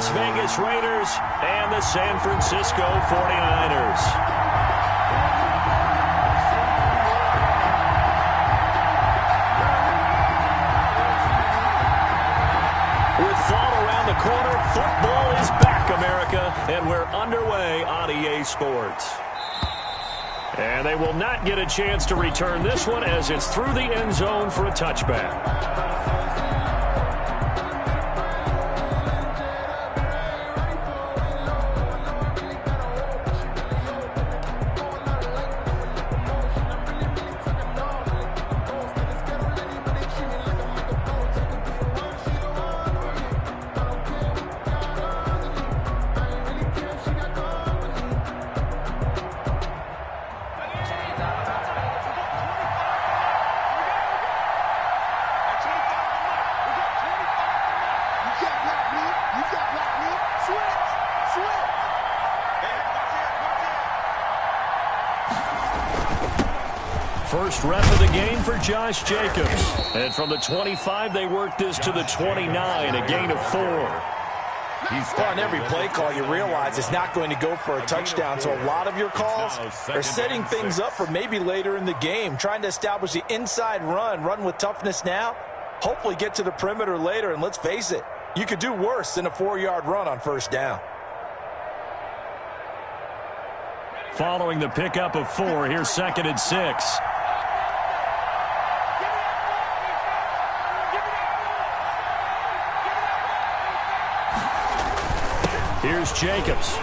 Las Vegas Raiders and the San Francisco 49ers. With fall around the corner, football is back, America, and we're underway on EA Sports. And they will not get a chance to return this one as it's through the end zone for a touchback. First rep of the game for Josh Jacobs. And from the 25, they work this to the 29, a gain of 4. Well, on every play call, you realize it's not going to go for a touchdown, so a lot of your calls are setting things up for maybe later in the game, trying to establish the inside run with toughness now, hopefully get to the perimeter later, and let's face it, you could do worse than a 4-yard run on first down. Following the pickup of 4, here's 2nd and 6. Here's Jacobs.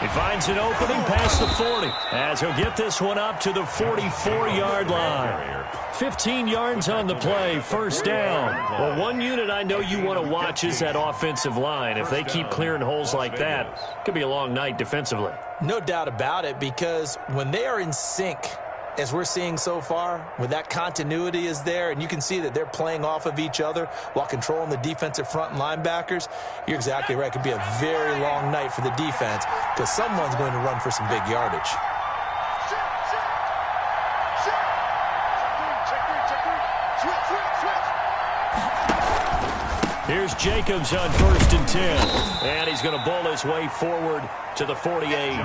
He finds an opening past the 40 as he'll get this one up to the 44-yard line. 15 yards on the play, first down. Well, one unit I know you want to watch is that offensive line. If they keep clearing holes like that, it could be a long night defensively. No doubt about it, because when they are in sync, as we're seeing so far, when that continuity is there, and you can see that they're playing off of each other while controlling the defensive front and linebackers, you're exactly right. It could be a very long night for the defense because someone's going to run for some big yardage. Here's Jacobs on 1st and 10. And he's going to bowl his way forward to the 48.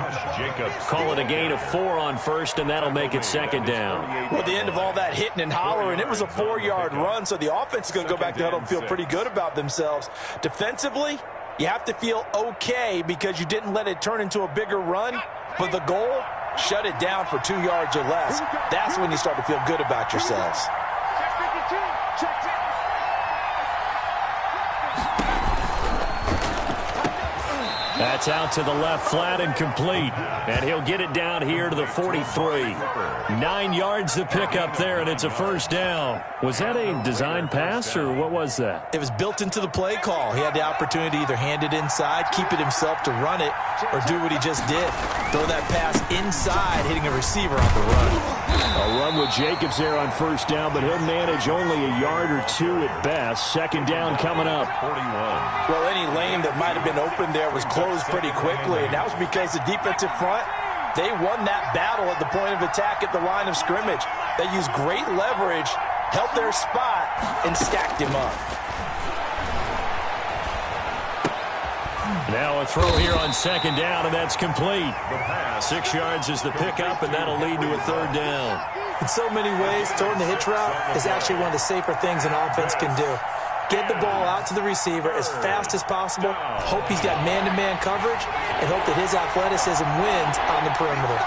Call it a gain of 4 on 1st, and that'll make it 2nd down. Well, at the end of all that hitting and hollering, it was a 4-yard run, so the offense is going to go back to huddle and feel pretty good about themselves. Defensively, you have to feel okay because you didn't let it turn into a bigger run, but the goal, shut it down for 2 yards or less. That's when you start to feel good about yourselves. That's out to the left, flat and complete. And he'll get it down here to the 43. 9 yards to pick up there, and it's a first down. Was that a design pass, or what was that? It was built into the play call. He had the opportunity to either hand it inside, keep it himself to run it, or do what he just did. Throw that pass inside, hitting a receiver on the run. A run with Jacobs there on first down, but he'll manage only a yard or 2 at best. 2nd down coming up. 41. Well, any lane that might have been open there was closed pretty quickly, and that was because the defensive front, they won that battle at the point of attack at the line of scrimmage. They used great leverage, held their spot, and stacked him up. Now a throw here on 2nd down, and that's complete. 6 yards is the pickup, and that'll lead to a 3rd down. In so many ways, throwing the hitch route is actually one of the safer things an offense can do. Get the ball out to the receiver as fast as possible, hope he's got man-to-man coverage, and hope that his athleticism wins on the perimeter.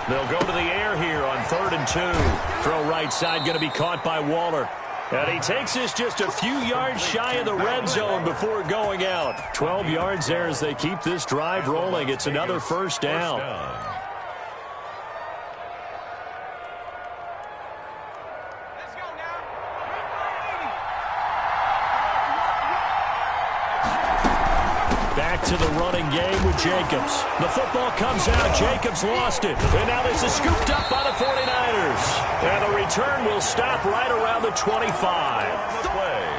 They'll go to the air here on 3rd and 2. Throw right side, going to be caught by Waller. And he takes this just a few yards shy of the red zone before going out. 12 yards there as they keep this drive rolling. It's another first down. To the running game with Jacobs. The football comes out. Jacobs lost it. And now this is scooped up by the 49ers. And the return will stop right around the 25.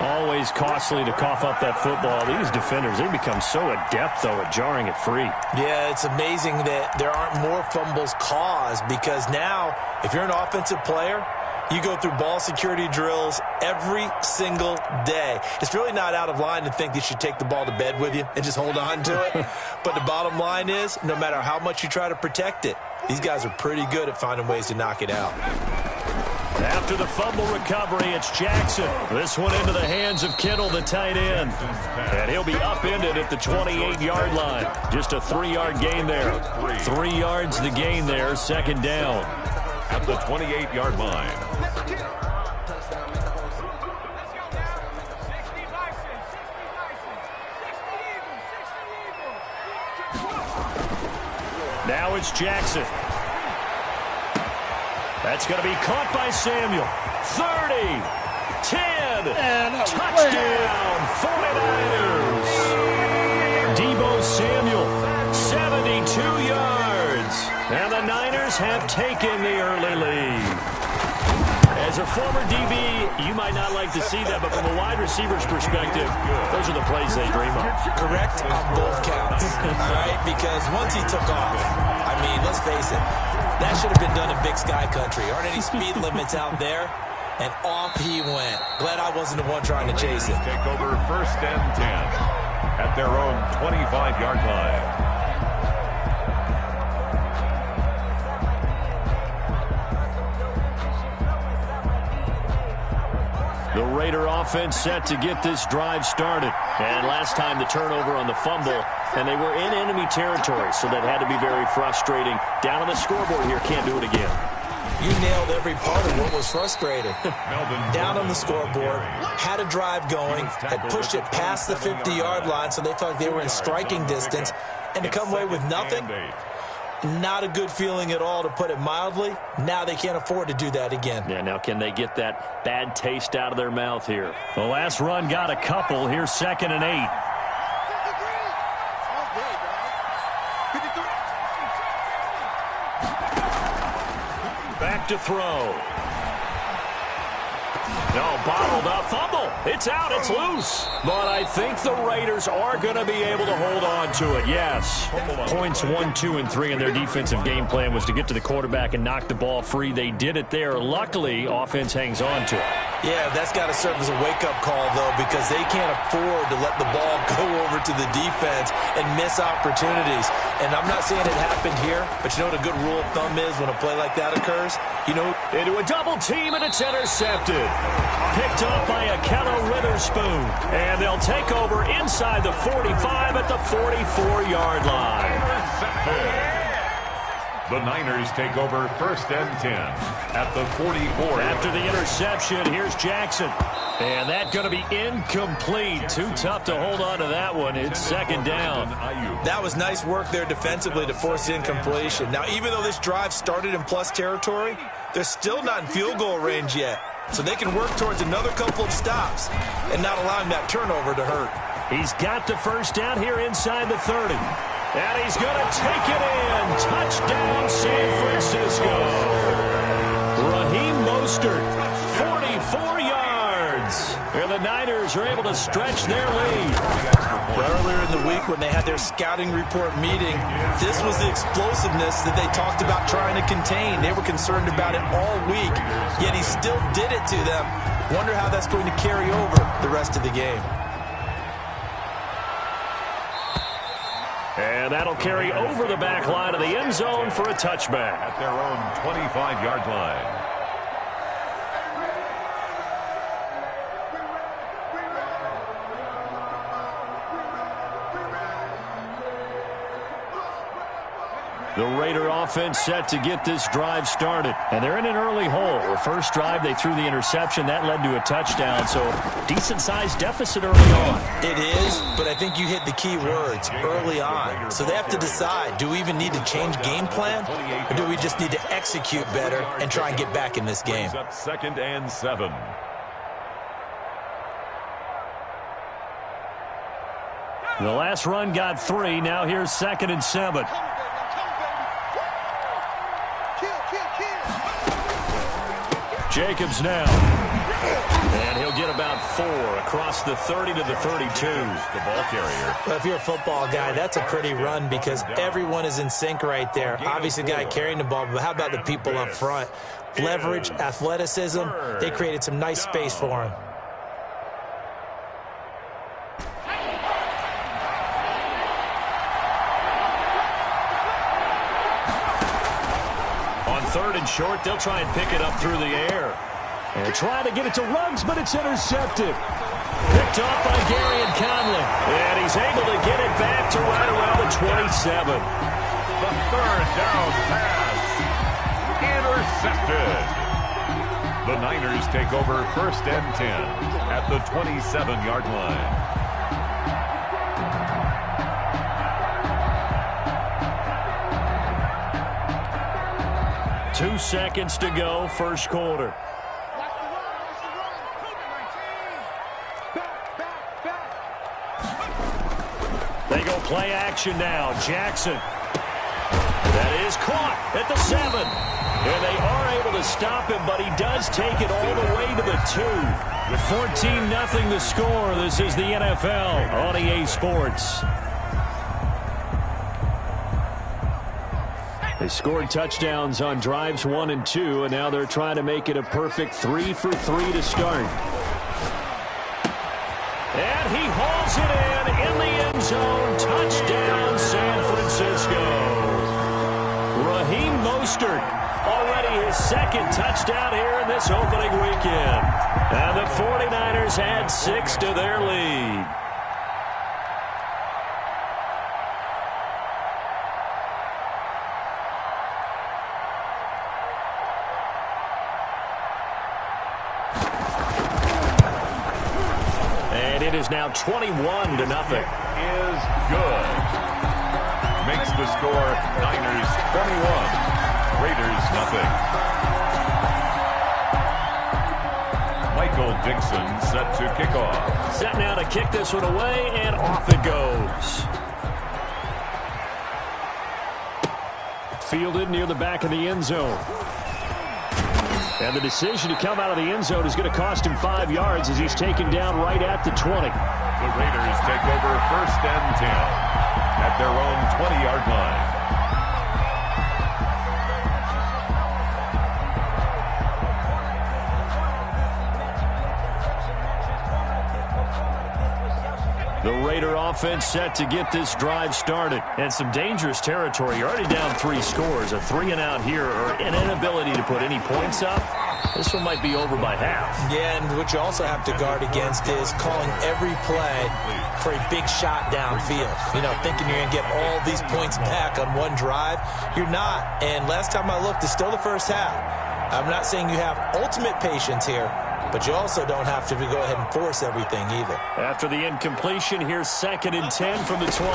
Always costly to cough up that football. These defenders, they become so adept, though, at jarring it free. Yeah, it's amazing that there aren't more fumbles caused because now, if you're an offensive player, You go through ball security drills every single day. It's really not out of line to think that you should take the ball to bed with you and just hold on to it. But the bottom line is, no matter how much you try to protect it, these guys are pretty good at finding ways to knock it out. After the fumble recovery, it's Jackson. This one into the hands of Kittle, the tight end. And he'll be upended at the 28-yard line. Just a 3-yard gain there. 3 yards the gain there, second down. At the 28-yard line. Now it's Jackson. That's going to be caught by Samuel. 30, 10, touchdown, 49ers. Deebo Samuel, 72 yards. And the Niners have taken the early lead. As a former DB, you might not like to see that, but from a wide receiver's perspective, those are the plays they dream of. Correct on both counts, all right? Because once he took off, I mean, let's face it, that should have been done in Big Sky Country. Aren't any speed limits out there? And off he went. Glad I wasn't the one trying to chase it. Take over first and 10 at their own 25-yard line. The Raider offense set to get this drive started. And last time the turnover on the fumble, and they were in enemy territory, so that had to be very frustrating. Down on the scoreboard here, can't do it again. You nailed every part of what was frustrating. Down on the scoreboard, had a drive going, had pushed it past the 50-yard line, so they felt like they were in striking distance, and to come away with nothing, not a good feeling at all, to put it mildly. Now they can't afford to do that again. Yeah, now can they get that bad taste out of their mouth here? The last run got a couple. Here's 2nd and 8. Back to throw. No, bottled up fumble. It's out. It's loose. But I think the Raiders are going to be able to hold on to it. Yes. Points 1, 2, and 3 in their defensive game plan was to get to the quarterback and knock the ball free. They did it there. Luckily, offense hangs on to it. Yeah, that's got to serve as a wake-up call, though, because they can't afford to let the ball go over to the defense and miss opportunities. And I'm not saying it happened here, but you know what a good rule of thumb is when a play like that occurs? You know, into a double team, and it's intercepted. Picked up by Akello Witherspoon. And they'll take over inside the 45 at the 44-yard line. The Niners take over first and 10 at the 44. After the interception, here's Jackson. And that's going to be incomplete. Too tough to hold on to that one. It's 2nd down. That was nice work there defensively to force incompletion. Now, even though this drive started in plus territory, they're still not in field goal range yet. So they can work towards another couple of stops and not allowing that turnover to hurt. He's got the first down here inside the 30. And he's going to take it in. Touchdown, San Francisco. Raheem Mostert, 44 yards. And the Niners are able to stretch their lead. Earlier in the week when they had their scouting report meeting, this was the explosiveness that they talked about trying to contain. They were concerned about it all week, yet he still did it to them. Wonder how that's going to carry over the rest of the game. And that'll carry over the back line of the end zone for a touchback. At their own 25-yard line. The Raider offense set to get this drive started. And they're in an early hole. The first drive, they threw the interception. That led to a touchdown. So decent-sized deficit early on. It is, but I think you hit the key words, early on. So they have to decide, do we even need to change game plan? Or do we just need to execute better and try and get back in this game? Up 2nd and 7. The last run got 3. Now here's 2nd and 7. Jacobs now. And he'll get about 4 across the 30 to the 32. The ball carrier. Well, if you're a football guy, that's a pretty run because everyone is in sync right there. Obviously, the guy carrying the ball, but how about the people up front? Leverage, athleticism, they created some nice space for him. On 3rd and short, they'll try and pick it up through the air. And trying to get it to Ruggs, but it's intercepted. Picked off by Gary and Conley. And he's able to get it back to right around the 27. The 3rd down pass. Intercepted. The Niners take over 1st and 10 at the 27-yard line. Two seconds to go, first quarter. They go play action now. Jackson. That is caught at the 7. And they are able to stop him, but he does take it all the way to the 2. With 14-0 the score, this is the NFL on EA Sports. They scored touchdowns on drives 1 and 2, and now they're trying to make it a perfect 3 for 3 to start. And he hauls it in the end zone. Touchdown, San Francisco. Raheem Mostert, already his 2nd touchdown here in this opening weekend. And the 49ers add 6 to their lead. It is now 21-0. Is good. Makes the score Niners 21, Raiders 0. Michael Dixon set to kick off. Set now to kick this one away, and off it goes. Fielded near the back of the end zone. And the decision to come out of the end zone is going to cost him 5 yards as he's taken down right at the 20. The Raiders take over 1st and 10 at their own 20-yard line. The Raider offense set to get this drive started. And some dangerous territory. You're already down 3 scores. A 3-and-out here or an inability to put any points up. This one might be over by half. Yeah, and what you also have to guard against is calling every play for a big shot downfield. You know, thinking you're going to get all these points back on one drive. You're not. And last time I looked, it's still the first half. I'm not saying you have ultimate patience here, but you also don't have to go ahead and force everything either. After the incompletion, here's 2nd and 10 from the 20.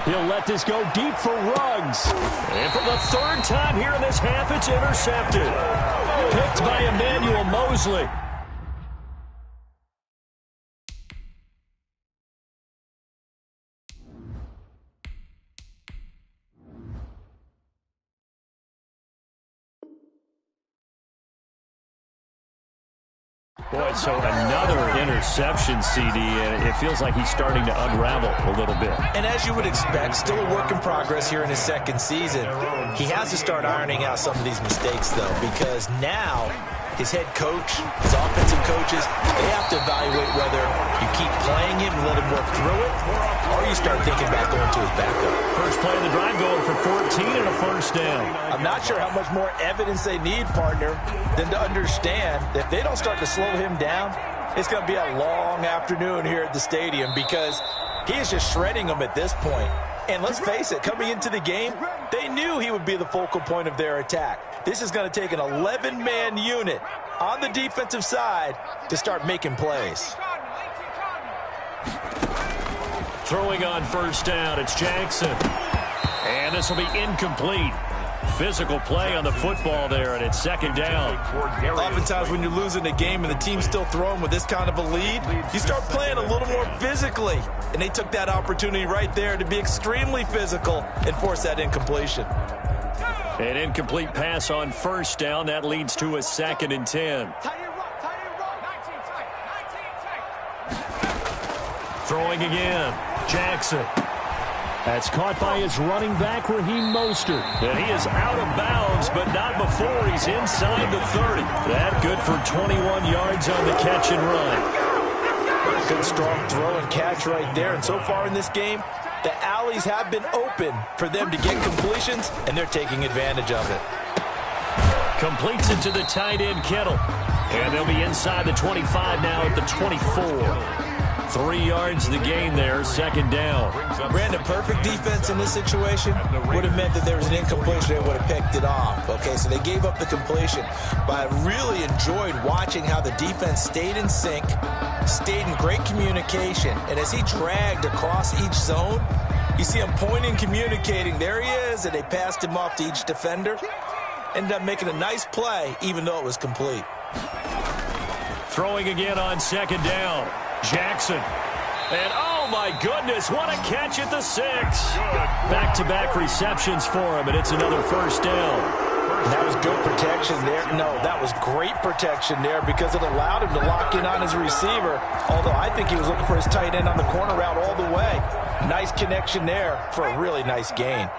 He'll let this go deep for Ruggs. And for the 3rd time here in this half, it's intercepted. Picked by Emmanuel Mosley. Boy, so another interception, CD, and it feels like he's starting to unravel a little bit. And as you would expect, still a work in progress here in his 2nd season. He has to start ironing out some of these mistakes, though, because now his head coach, his offensive coaches, they have to evaluate whether you keep playing him and let him work through it, or you start thinking about going to his backup. First play of the drive going for 14 and a 1st down. I'm not sure how much more evidence they need, partner, than to understand that if they don't start to slow him down, it's going to be a long afternoon here at the stadium because he is just shredding them at this point. And let's face it, coming into the game, they knew he would be the focal point of their attack. This is going to take an 11-man unit on the defensive side to start making plays. Throwing on 1st down, it's Jackson. And this will be incomplete. Physical play on the football there, and it's 2nd down. Oftentimes when you're losing a game and the team's still throwing with this kind of a lead, you start playing a little more physically. And they took that opportunity right there to be extremely physical and force that incompletion. An incomplete pass on first down. That leads to a 2nd and 10. Throwing again. Jackson. That's caught by his running back, Raheem Mostert. And he is out of bounds, but not before he's inside the 30. That good for 21 yards on the catch and run. Good strong throw and catch right there. And so far in this game, the alleys have been open for them to get completions, and they're taking advantage of it. Completes it to the tight end, Kittle. And they'll be inside the 25 now at the 24. 3 yards the gain there, 2nd down. Brandon, perfect defense in this situation would have meant that there was an incompletion. They would have picked it off. Okay, so they gave up the completion. But I really enjoyed watching how the defense stayed in sync, stayed in great communication. And as he dragged across each zone, you see him pointing, communicating. There he is, and they passed him off to each defender. Ended up making a nice play, even though it was complete. Throwing again on 2nd down. Jackson. And, oh, my goodness, what a catch at the 6. Back-to-back receptions for him, and it's another 1st down. That was good protection there. No, that was great protection there because it allowed him to lock in on his receiver, although I think he was looking for his tight end on the corner route all the way. Nice connection there for a really nice gain.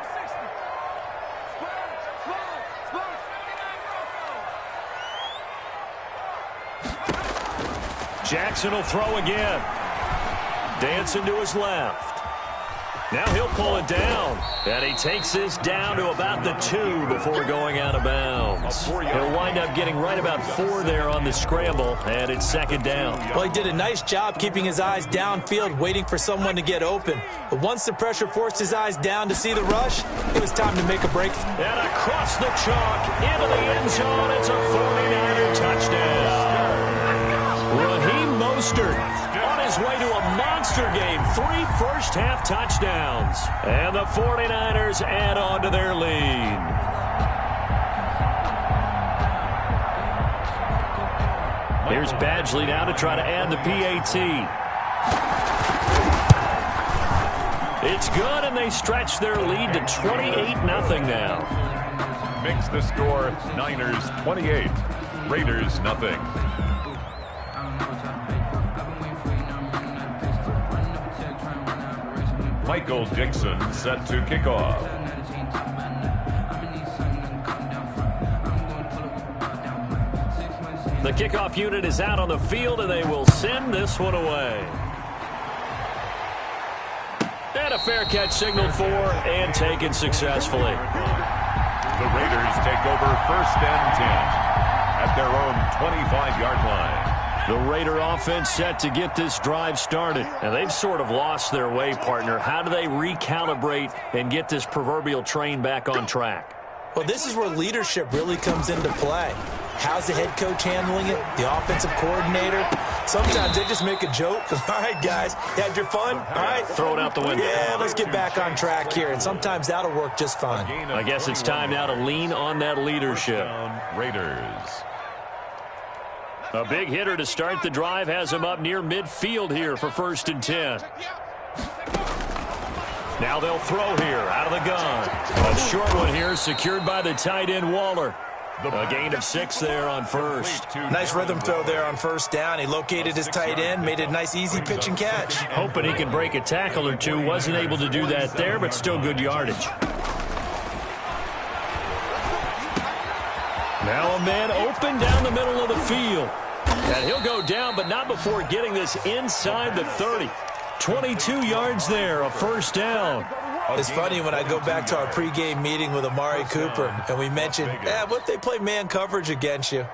Jackson will throw again. Dancing to his left. Now he'll pull it down. And he takes this down to about the 2 before going out of bounds. He'll wind up getting right about 4 there on the scramble, and it's 2nd down. Well, he did a nice job keeping his eyes downfield, waiting for someone to get open. But once the pressure forced his eyes down to see the rush, it was time to make a break. And across the chalk, into the end zone, it's a 49er touchdown. Raheem Mostert on his way to a monster game. 3 first-half touchdowns. And the 49ers add on to their lead. Here's Badgley now to try to add the PAT. It's good, and they stretch their lead to 28-0 now. Makes the score Niners 28, Raiders nothing. Michael Dixon set to kick off. The kickoff unit is out on the field, and they will send this one away. And a fair catch signaled for and taken successfully. The Raiders take over 1st and 10 at their own 25-yard line. The Raider offense set to get this drive started. And they've sort of lost their way, partner. How do they recalibrate and get this proverbial train back on track? Well, this is where leadership really comes into play. How's the head coach handling it? The offensive coordinator? Sometimes they just make a joke. All right, guys, you had your fun? All right. Throw it out the window. Yeah, let's get back on track here. And sometimes that'll work just fine. I guess it's time now to lean on that leadership. Raiders. A big hitter to start the drive has him up near midfield here for 1st and 10. Now they'll throw here out of the gun. A short one here secured by the tight end Waller. A gain of 6 there on 1st. Nice rhythm throw there on 1st down. He located his tight end, made it a nice easy pitch and catch. Hoping he can break a tackle or two. Wasn't able to do that there, but still good yardage. Now a man open down the middle of the field. And he'll go down, but not before getting this inside the 30. 22 yards there, a 1st down. It's funny when I go back to our pregame meeting with Amari Cooper, and we mentioned, what if they play man coverage against you?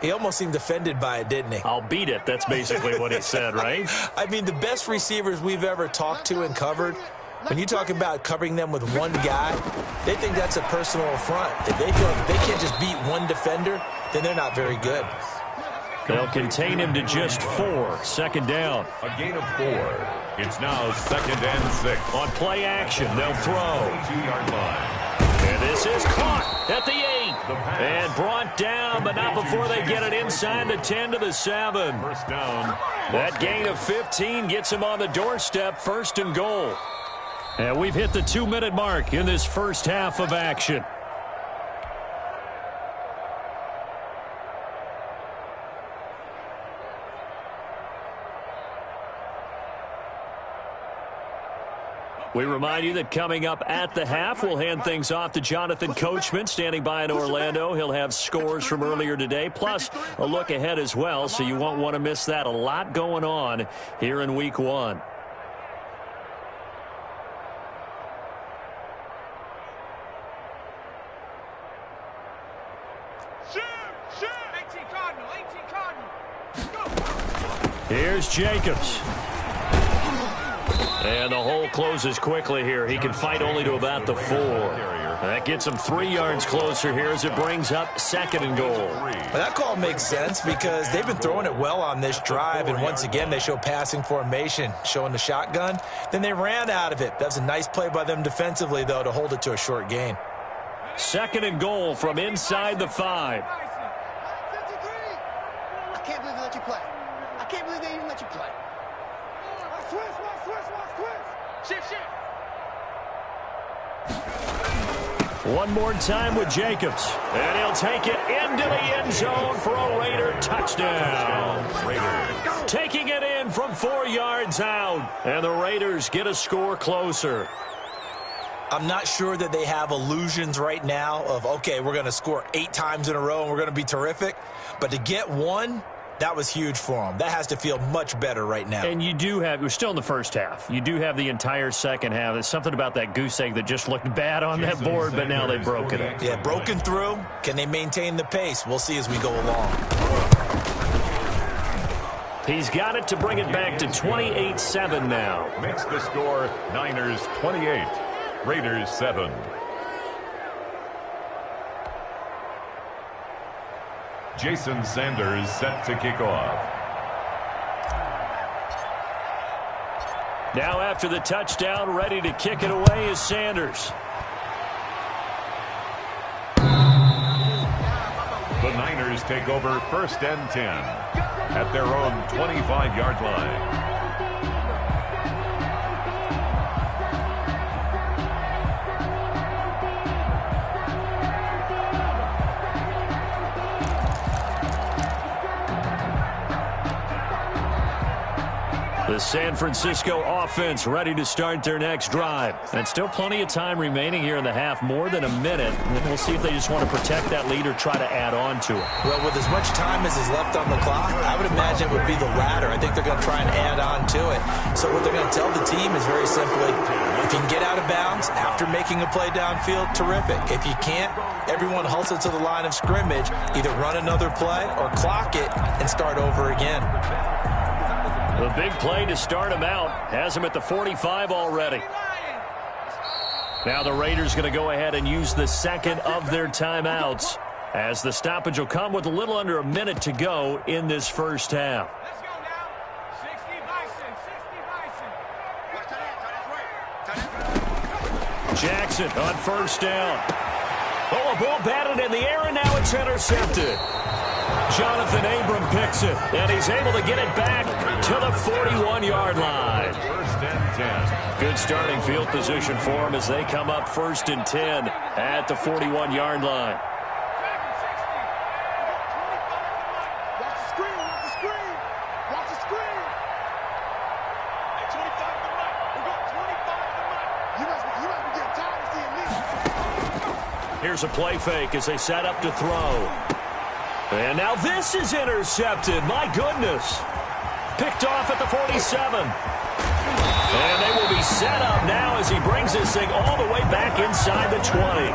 He almost seemed offended by it, didn't he? I'll beat it. That's basically what he said, right? I mean, the best receivers we've ever talked to and covered, when you talk about covering them with one guy, they think that's a personal affront. If they feel like if they can't just beat one defender, then they're not very good. They'll contain him to just 4. 2nd down. A gain of 4. It's now 2nd and 6. On play action, they'll throw. 2-yard line. And this is caught at the 8. And brought down, but not before they get it inside the 10 to the 7. 1st down. That gain of 15 gets him on the doorstep, 1st and goal. And we've hit the 2-minute mark in this first half of action. We remind you that coming up at the half, we'll hand things off to Jonathan Coachman, standing by in Orlando. He'll have scores from earlier today, plus a look ahead as well, so you won't want to miss that. A lot going on here in Week 1. Here's Jacobs. And the hole closes quickly here. He can fight only to about the 4. That gets him 3 yards closer here as it brings up 2nd and goal. Well, that call makes sense because they've been throwing it well on this drive, and once again they show passing formation, showing the shotgun. Then they ran out of it. That was a nice play by them defensively, though, to hold it to a short gain. 2nd and goal from inside the 5. I can't believe they let you play. I can't believe they even let you play. Shift. One more time with Jacobs. And he'll take it into the end zone for a Raider touchdown. Raiders taking it in from 4 yards out. And the Raiders get a score closer. I'm not sure that they have illusions right now of, okay, we're going to score 8 times in a row and we're going to be terrific. But to get one, that was huge for them. That has to feel much better right now. And you do have, we're still in the first half. You do have the entire second half. There's something about that goose egg that just looked bad on that board, but now they've broken it. Yeah, broken through. Can they maintain the pace? We'll see as we go along. He's got it to bring it back to 28-7 now. Makes the score Niners 28, Raiders 7. Jason Sanders set to kick off. Now after the touchdown, ready to kick it away is Sanders. The Niners take over 1st and 10 at their own 25-yard line. The San Francisco offense ready to start their next drive. And still plenty of time remaining here in the half, more than a minute. And we'll see if they just want to protect that lead or try to add on to it. Well, with as much time as is left on the clock, I would imagine it would be the latter. I think they're going to try and add on to it. So what they're going to tell the team is very simply, if you can get out of bounds after making a play downfield, terrific. If you can't, everyone hustle to the line of scrimmage, either run another play or clock it and start over again. The big play to start him out has him at the 45 already. Now the Raiders going to go ahead and use the second of their timeouts as the stoppage will come with a little under a minute to go in this first half. Let's go now. 60 Bison. Jackson on 1st down. Oh, a ball batted in the air, and now it's intercepted. Jonathan Abram picks it, and he's able to get it back to the 41-yard line. 1st and 10. Good starting field position for him as they come up 1st and 10 at the 41-yard line. Watch the screen. Watch the screen. Hey, 25 to the right. We're going 25 to the right. You must be getting tired of seeing me. Here's a play fake as they set up to throw. And now this is intercepted. My goodness. Picked off at the 47. And they will be set up now as he brings this thing all the way back inside the 20.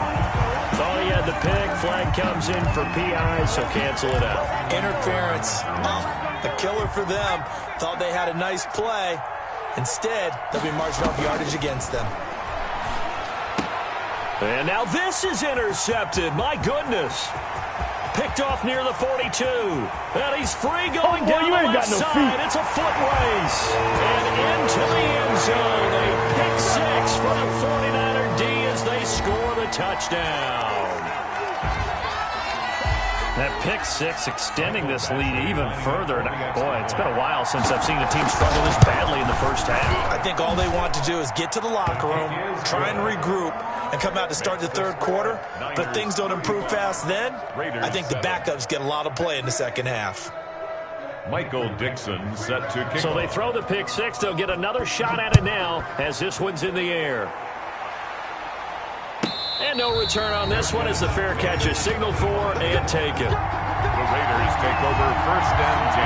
Thought he had the pick. Flag comes in for PI, so cancel it out. Interference. A killer for them. Thought they had a nice play. Instead, they'll be marching off yardage against them. And now this is intercepted. My goodness. Picked off near the 42. And he's free going down the left side. It's a foot race. And into the end zone. A pick 6 for the 49er D as they score the touchdown. That pick 6 extending this lead even further. And boy, it's been a while since I've seen a team struggle this badly in the first half. I think all they want to do is get to the locker room, try and regroup, and come out to start the third quarter. But if things don't improve fast then, I think the backups get a lot of play in the second half. Michael Dixon set to kick. So they throw the pick six. They'll get another shot at it now as this one's in the air. And no return on this one as the fair catch is signaled for and taken. The Raiders take over 1st and 10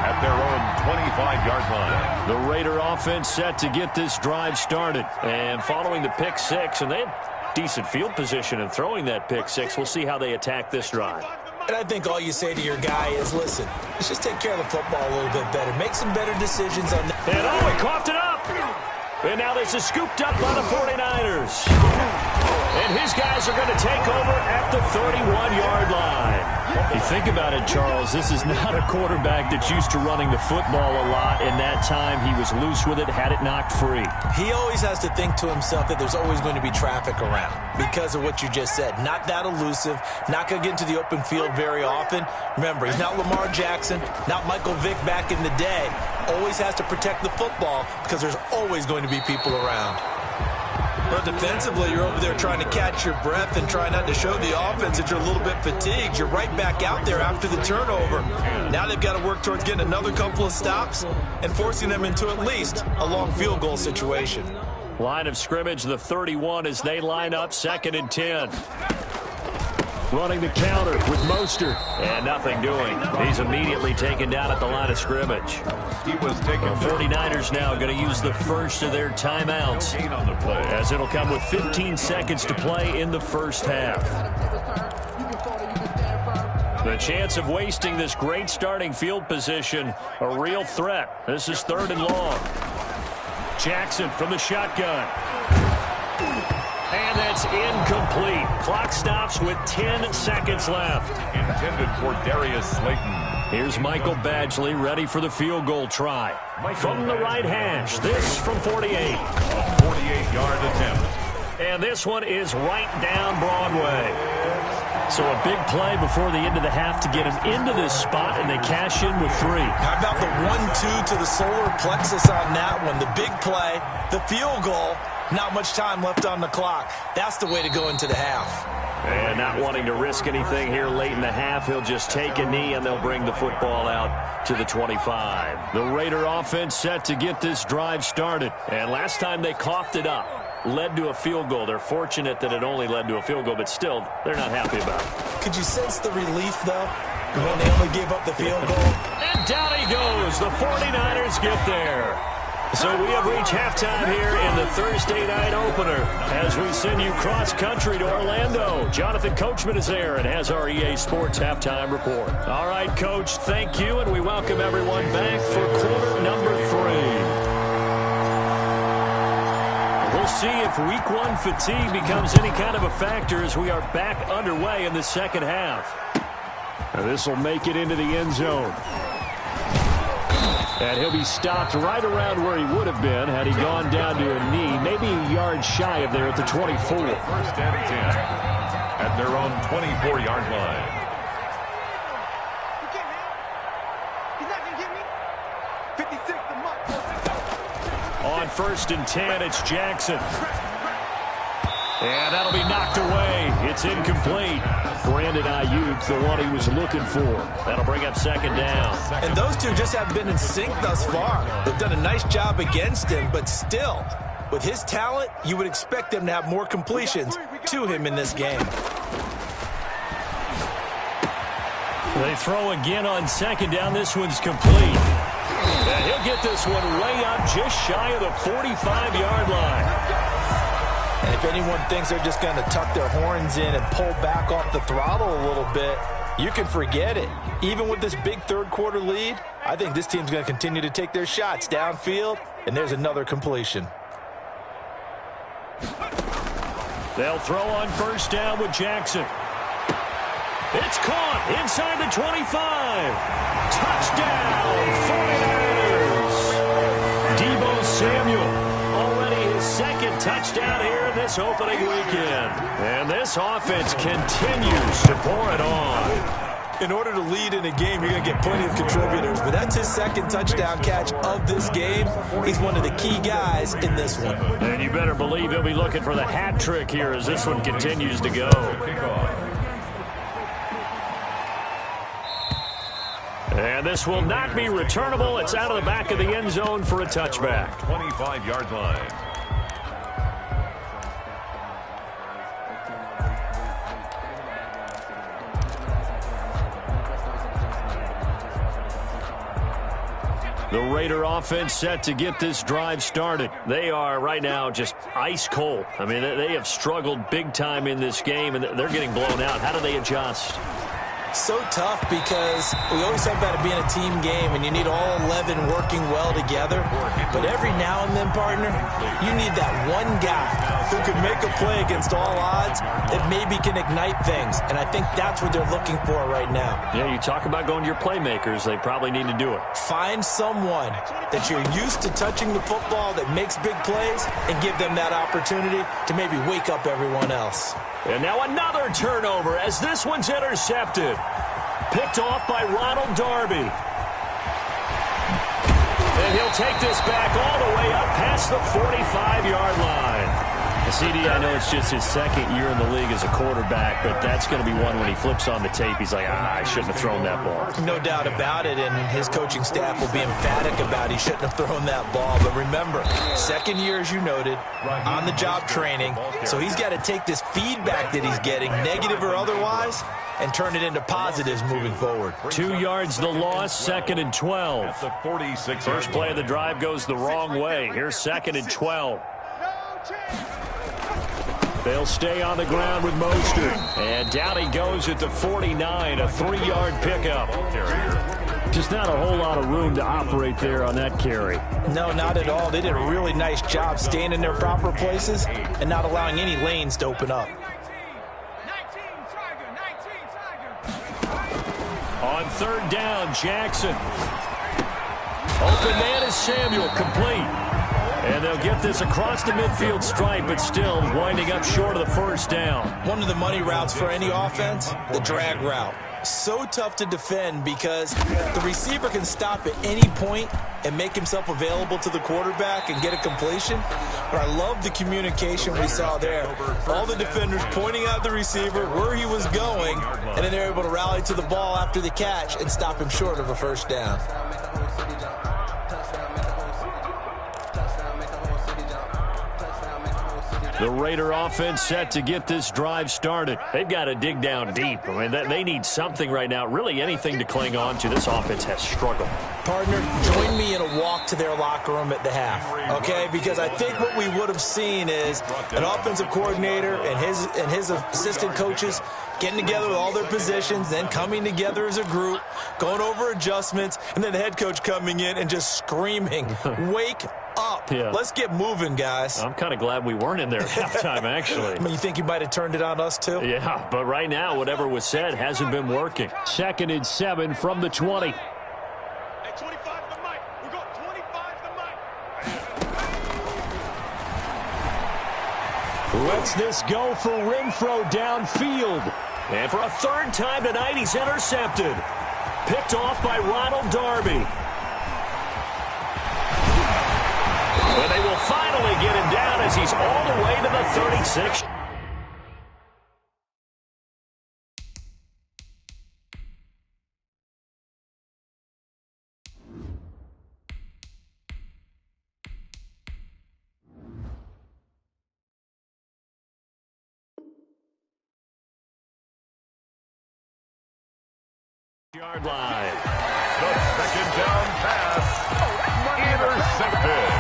at their own 25-yard line. The Raider offense set to get this drive started. And following the pick six, and they had decent field position in throwing that pick six. We'll see how they attack this drive. And I think all you say to your guy is, listen, let's just take care of the football a little bit better. Make some better decisions on that. And oh, he coughed it up. And now this is scooped up by the 49ers. And his guys are going to take over at the 31-yard line. You think about it, Charles, this is not a quarterback that's used to running the football a lot. In that time, he was loose with it, had it knocked free. He always has to think to himself that there's always going to be traffic around because of what you just said. Not that elusive, not going to get into the open field very often. Remember, he's not Lamar Jackson, not Michael Vick back in the day. Always has to protect the football because there's always going to be people around. But defensively, you're over there trying to catch your breath and try not to show the offense that you're a little bit fatigued. You're right back out there after the turnover. Now they've got to work towards getting another couple of stops and forcing them into at least a long field goal situation. Line of scrimmage, the 31 as they line up 2nd and 10. Running the counter with Mostert. And nothing doing. He's immediately taken down at the line of scrimmage. He was taken. The 49ers now going to use the first of their timeouts, On the play. as it'll come with 15 seconds to play in the first half. The chance of wasting this great starting field position, a real threat. This is 3rd and long. Jackson from the shotgun. And that's incomplete. Clock stops with 10 seconds left. Intended for Darius Slayton. Here's Michael Badgley ready for the field goal try. From the right hash, this from 48. A 48-yard attempt. And this one is right down Broadway. So a big play before the end of the half to get him into this spot, and they cash in with 3. How about the 1-2 to the solar plexus on that one? The big play, the field goal, not much time left on the clock. That's the way to go into the half. And not wanting to risk anything here late in the half, he'll just take a knee, and they'll bring the football out to the 25. The Raider offense set to get this drive started. And last time they coughed it up, led to a field goal. They're fortunate that it only led to a field goal, but still, they're not happy about it. Could you sense the relief, though, when they only gave up the field goal? And down he goes. The 49ers get there. So we have reached halftime here in the Thursday night opener as we send you cross-country to Orlando. Jonathan Coachman is there and has our EA Sports halftime report. All right, Coach, thank you, and we welcome everyone back for quarter number 3. We'll see if week 1 fatigue becomes any kind of a factor as we are back underway in the second half. This will make it into the end zone. And he'll be stopped right around where he would have been had he gone down to a knee, maybe a yard shy of there at the 24. 1st and 10 at their own 24-yard line. He's not going to get me. 56 the month. On 1st and 10, it's Jackson. And that'll be knocked away. It's incomplete. Brandon Ayuk, the one he was looking for. That'll bring up 2nd down. And those two just have been in sync thus far. They've done a nice job against him, but still, with his talent, you would expect them to have more completions to him in this game. They throw again on 2nd down. This one's complete. And he'll get this one way up just shy of the 45-yard line. And if anyone thinks they're just going to tuck their horns in and pull back off the throttle a little bit, you can forget it. Even with this big third-quarter lead, I think this team's going to continue to take their shots downfield, and there's another completion. They'll throw on 1st down with Jackson. It's caught inside the 25. Touchdown, 49ers. Deebo Samuel. Second touchdown here in this opening weekend. And this offense continues to pour it on. In order to lead in a game, you're going to get plenty of contributors. But that's his 2nd touchdown catch of this game. He's one of the key guys in this one. And you better believe he'll be looking for the hat trick here as this one continues to go. And this will not be returnable. It's out of the back of the end zone for a touchback. 25-yard line. The Raider offense set to get this drive started. They are right now just ice cold. I mean, they have struggled big time in this game, and they're getting blown out. How do they adjust? So tough because we always talk about it being a team game and you need all 11 working well together. But every now and then, partner, you need that one guy who can make a play against all odds that maybe can ignite things. And I think that's what they're looking for right now. Yeah, you talk about going to your playmakers. They probably need to do it. Find someone that you're used to touching the football that makes big plays and give them that opportunity to maybe wake up everyone else. And now another turnover as this one's intercepted. Picked off by Ronald Darby. And he'll take this back all the way up past the 45-yard line. CD, I know it's just his second year in the league as a quarterback, but that's going to be one when he flips on the tape. He's like, I shouldn't have thrown that ball. No doubt about it, and his coaching staff will be emphatic about he shouldn't have thrown that ball. But remember, second year, as you noted, on-the-job training, so he's got to take this feedback that he's getting, negative or otherwise, and turn it into positives moving forward. 2 yards the loss, 2nd and 12. At the 46. First play of the drive goes the wrong way. Here's 2nd and 12. They'll stay on the ground with Mostert. And down he goes at the 49, a 3-yard pickup. Just not a whole lot of room to operate there on that carry. No, not at all. They did a really nice job staying in their proper places and not allowing any lanes to open up. On 3rd down, Jackson. Open man is Samuel, complete. And they'll get this across the midfield stripe, but still winding up short of the first down. One of the money routes for any offense, the drag route. So tough to defend because the receiver can stop at any point and make himself available to the quarterback and get a completion. But I love the communication we saw there. All the defenders pointing out the receiver, where he was going, and then they're able to rally to the ball after the catch and stop him short of a first down. The Raider offense set to get this drive started. They've got to dig down deep. I mean, they need something right now, really anything to cling on to. This offense has struggled. Partner, join me in a walk to their locker room at the half, okay? Because I think what we would have seen is an offensive coordinator and his assistant coaches getting together with all their positions, then coming together as a group, going over adjustments, and then the head coach coming in and just screaming, wake up. Yeah. Let's get moving, guys. I'm kind of glad we weren't in there at halftime, actually. I mean, you think he might have turned it on us, too? Yeah, but right now, whatever was said hasn't been working. 2nd and 7 from the 20. Hey, 25 to the mic. We're going 25 to the mic. Lets this go for Renfro downfield. And for a 3rd time tonight, he's intercepted. Picked off by Ronald Darby. But they will finally get him down as he's all the way to the 36. Yard line. The 2nd down pass. Intercepted.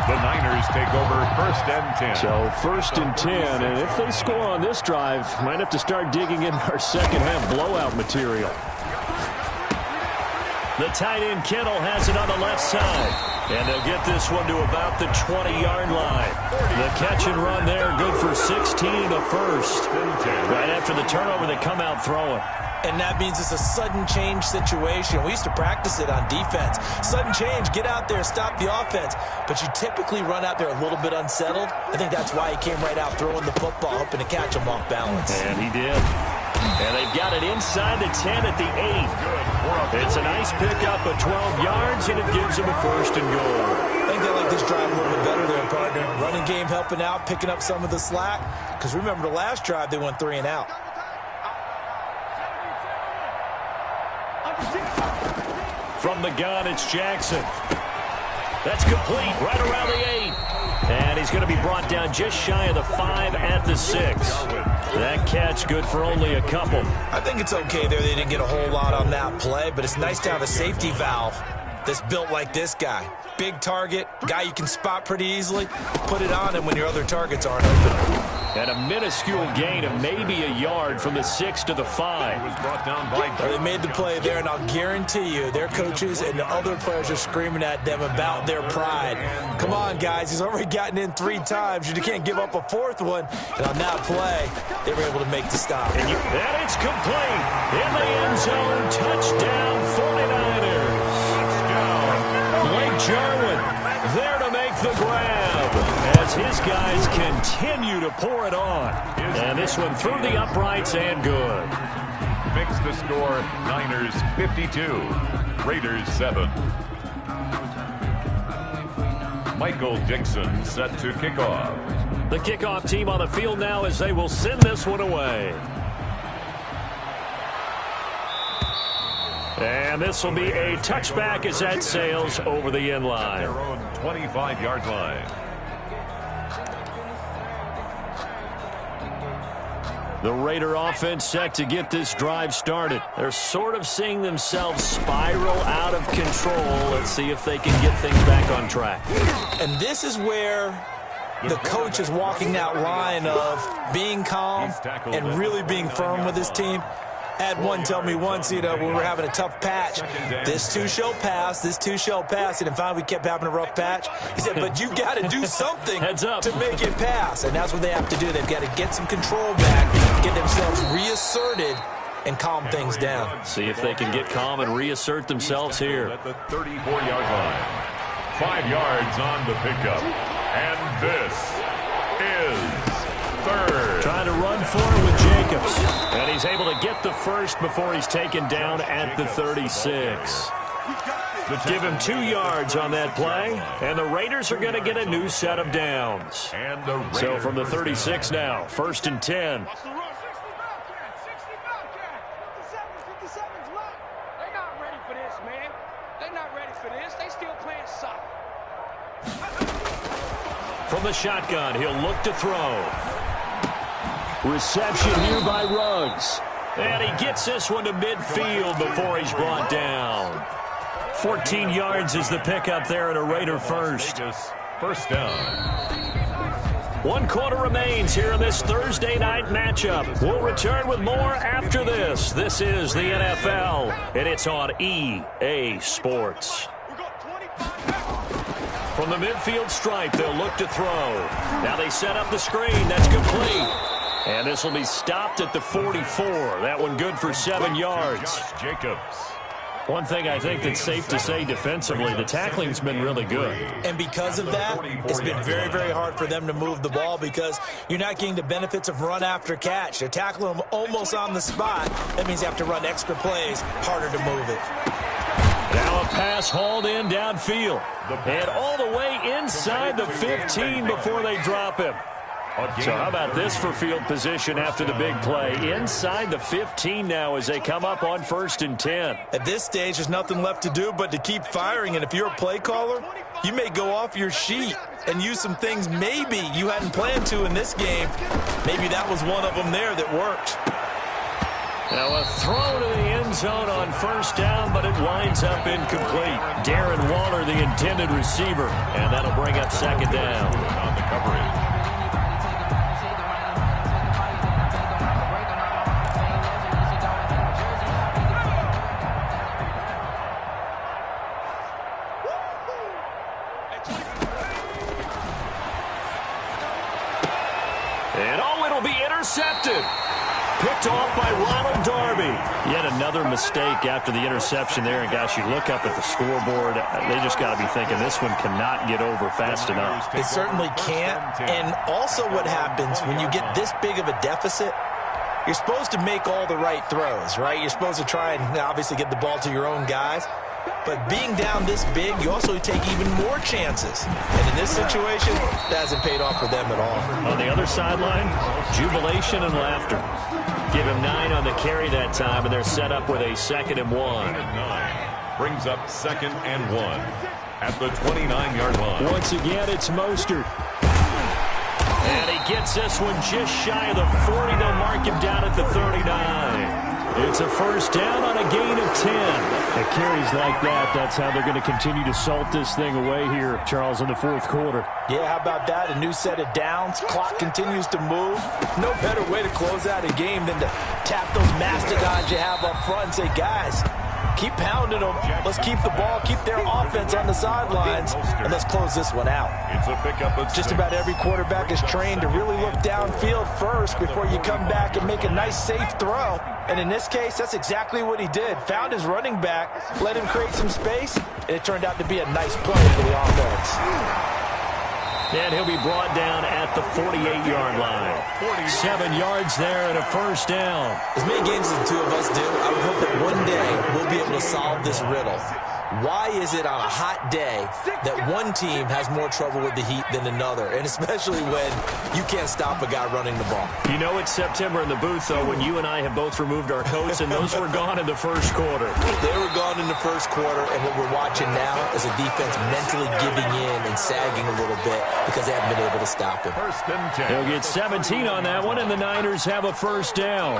The Niners take over 1st and 10. So 1st and 10, and if they score on this drive, might have to start digging in our second half blowout material. The tight end Kittle has it on the left side, and they'll get this one to about the 20-yard line. The catch and run there, good for 16 in the first. Right after the turnover, they come out throwing. And that means it's a sudden change situation. We used to practice it on defense. Sudden change, get out there, stop the offense. But you typically run out there a little bit unsettled. I think that's why he came right out throwing the football, hoping to catch him off balance. And he did. And they've got it inside the 10 at the 8. It's a nice pickup of 12 yards, and it gives them a 1st and goal. I think they like this drive a little bit better there, partner. Running game helping out, picking up some of the slack. Because remember, the last drive, they went 3 and out. From the gun, it's Jackson. That's complete right around the 8. And he's going to be brought down just shy of the 5 at the 6. That catch good for only a couple. I think it's okay there. They didn't get a whole lot on that play, but it's nice to have a safety valve that's built like this guy. Big target, guy you can spot pretty easily. Put it on him when your other targets aren't open. And a minuscule gain of maybe a yard from the 6 to the 5. They made the play there, and I'll guarantee you their coaches and the other players are screaming at them about their pride. Come on, guys. He's already gotten in 3 times. You can't give up a 4th one. And on that play, they were able to make the stop. And it's complete. In the end zone, touchdown 49ers. Blake Jarwin there to make the grab as his guys continue to pour it on. And this one through the uprights and good. Makes the score Niners 52, Raiders 7. Michael Dixon set to kick off. The kickoff team on the field now as they will send this one away. And this will be a touchback as that sails over the end line. Their own 25-yard line. The Raider offense set to get this drive started. They're sort of seeing themselves spiral out of control. Let's see if they can get things back on track. And this is where the coach is walking that line of being calm and really being firm with his team. I had one tell me once, when we were having a tough patch, this too shall pass, this too shall pass. And finally we kept having a rough patch. He said, but you got to do something to make it pass. And that's what they have to do. They've got to get some control back, get themselves reasserted, and calm things down. See if they can get calm and reassert themselves here. At the 34-yard line. 5 yards on the pickup. And this is third. Trying to run for it with Jacobs. And he's able to get the first before he's taken down at the 36. Give him 2 yards on that play. And the Raiders are going to get a new set of downs. So from the 36 now, 1st and 10. They're not ready for this, man. They're not ready for this. They still playing soccer. From the shotgun, he'll look to throw. Reception here by Ruggs. And he gets this one to midfield before he's brought down. 14 yards is the pickup there at a Raider first. First down. 1 quarter remains here in this Thursday night matchup. We'll return with more after this. This is the NFL, and it's on EA Sports. From the midfield stripe, they'll look to throw. Now they set up the screen. That's complete. And this will be stopped at the 44. That one good for 7 yards. Jacobs. One thing I think that's safe to say defensively, the tackling's been really good. And because of that, it's been very, very hard for them to move the ball because you're not getting the benefits of run after catch. They're tackling them almost on the spot. That means you have to run extra plays, harder to move it. Now a pass hauled in downfield. And all the way inside the 15 before they drop him. So how about this for field position after the big play? Inside the 15 now as they come up on 1st and 10. At this stage, there's nothing left to do but to keep firing. And if you're a play caller, you may go off your sheet and use some things maybe you hadn't planned to in this game. Maybe that was one of them there that worked. Now a throw to the end zone on 1st down, but it winds up incomplete. Darren Waller, the intended receiver, and that'll bring up 2nd down. On the coverage. Intercepted. Picked off by Ronald Darby. Yet another mistake after the interception there. And, gosh, you look up at the scoreboard. They just got to be thinking this one cannot get over fast enough. It certainly can't. And also what happens when you get this big of a deficit, you're supposed to make all the right throws, right? You're supposed to try and obviously get the ball to your own guys. But being down this big, you also take even more chances. And in this situation, that hasn't paid off for them at all. On the other sideline, jubilation and laughter. Give him 9 on the carry that time, and they're set up with a 2nd and 1. 9 brings up 2nd and 1 at the 29-yard line. Once again, it's Mostert. And he gets this one just shy of the 40. They'll mark him down at the 39. It's a first down on a gain of 10. At carries like that, that's how they're going to continue to salt this thing away here, Charles, in the 4th quarter. Yeah, how about that? A new set of downs. Clock continues to move. No better way to close out a game than to tap those mastodons you have up front and say, guys, keep pounding them. Let's keep the ball, keep their offense on the sidelines, and let's close this one out. It's a pickup of Just about every quarterback is trained to really look downfield first before you come back and make a nice, safe throw. And in this case, that's exactly what he did. Found his running back, let him create some space, and it turned out to be a nice play for the offense. And he'll be brought down at the 48-yard line. 7 yards there and a first down. As many games as the two of us do, I would hope that one day we'll be able to solve this riddle. Why is it on a hot day that one team has more trouble with the heat than another, and especially when you can't stop a guy running the ball? You know it's September in the booth, though, when you and I have both removed our coats, and those were gone in the first quarter. They were gone in the first quarter, and what we're watching now is a defense mentally giving in and sagging a little bit because they haven't been able to stop him. First and 10. They'll get 17 on that one, and the Niners have a first down.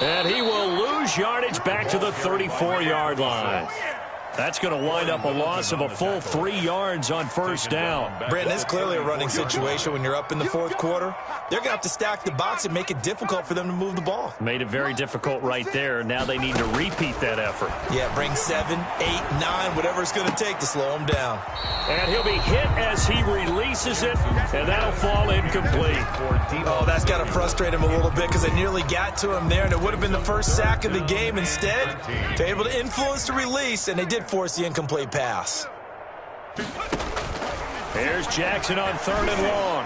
And he will lose yardage back to the 34-yard line. That's going to wind up a loss of a full 3 yards on first down. Brandon, it's clearly a running situation when you're up in the 4th quarter. They're going to have to stack the box and make it difficult for them to move the ball. Made it very difficult right there. Now they need to repeat that effort. Yeah, bring 7, 8, 9, whatever it's going to take to slow him down. And he'll be hit as he releases it, and that'll fall incomplete. Oh, that's got to frustrate him a little bit because they nearly got to him there, and it would have been the first sack of the game. Instead, they're able to influence the release, and they did force the incomplete pass. Here's Jackson on 3rd and long.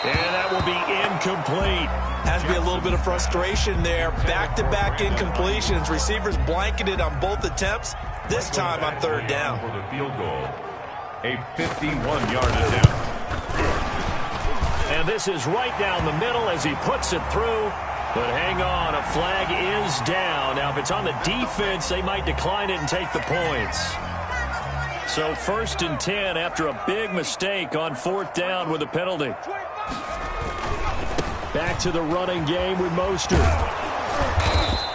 And that will be incomplete. Has to be a little bit of frustration there. Back-to-back incompletions. Receivers blanketed on both attempts, this time on 3rd down. For the field goal, a 51-yard attempt. And this is right down the middle as he puts it through. But hang on, a flag is down. Now, if it's on the defense, they might decline it and take the points. So 1st and 10 after a big mistake on 4th down with a penalty. Back to the running game with Mostert.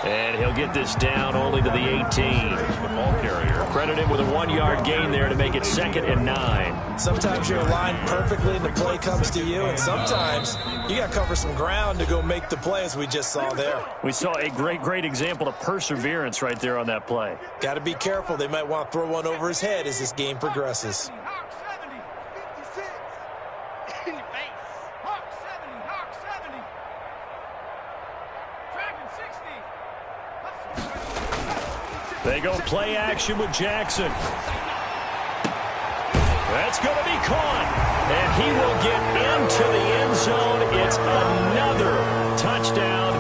And he'll get this down only to the 18. The ball carrier. Credit him with a 1-yard gain there to make it 2nd and 9. Sometimes you're aligned perfectly and the play comes to you, and sometimes you got to cover some ground to go make the play, as we just saw there. We saw a great example of perseverance right there on that play. Got to be careful. They might want to throw one over his head as this game progresses. They go play action with Jackson. That's going to be caught. And he will get into the end zone. It's another touchdown.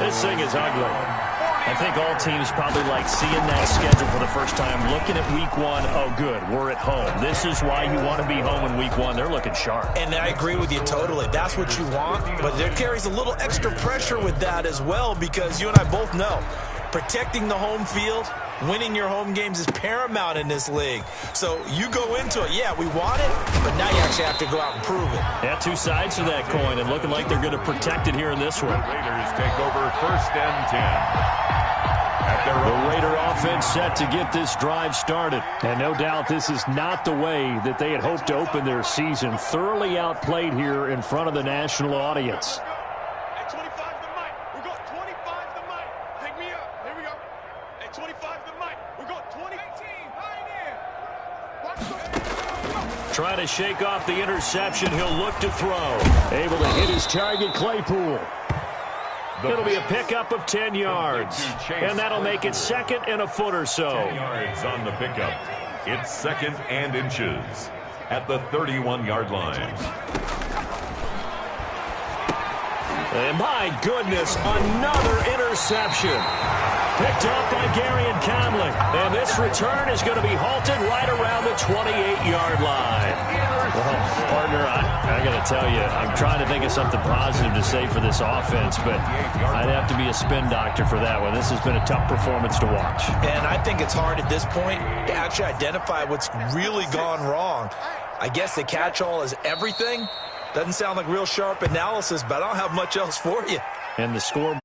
This thing is ugly. I think all teams probably like seeing that schedule for the first time, looking at week 1. Oh, good, we're at home. This is why you want to be home in week 1. They're looking sharp. And I agree with you totally. That's what you want. But there carries a little extra pressure with that as well, because you and I both know protecting the home field, winning your home games is paramount in this league. So you go into it, yeah, we want it, but now you actually have to go out and prove it. Yeah, 2 sides to that coin, and looking like they're going to protect it here in this one. The Raiders take over 1st and 10. The Raider offense set to get this drive started. And no doubt this is not the way that they had hoped to open their season. Thoroughly outplayed here in front of the national audience. At 25 the mic. We're going 25 the mic. Take me up. Here we go. At 25 the mic. We're going 20. 18. Trying to shake off the interception. He'll look to throw. Able to hit his target, Claypool. It'll be a pickup of 10 yards. And that'll make it 2nd and a foot or so. 10 yards on the pickup. It's 2nd and inches at the 31-yard line. And my goodness, another interception. Picked up by Gary and Conley. And this return is going to be halted right around the 28-yard line. Well, partner, I got to tell you, I'm trying to think of something positive to say for this offense, but I'd have to be a spin doctor for that one. This has been a tough performance to watch. And I think it's hard at this point to actually identify what's really gone wrong. I guess the catch-all is everything. Doesn't sound like real sharp analysis, but I don't have much else for you. And the score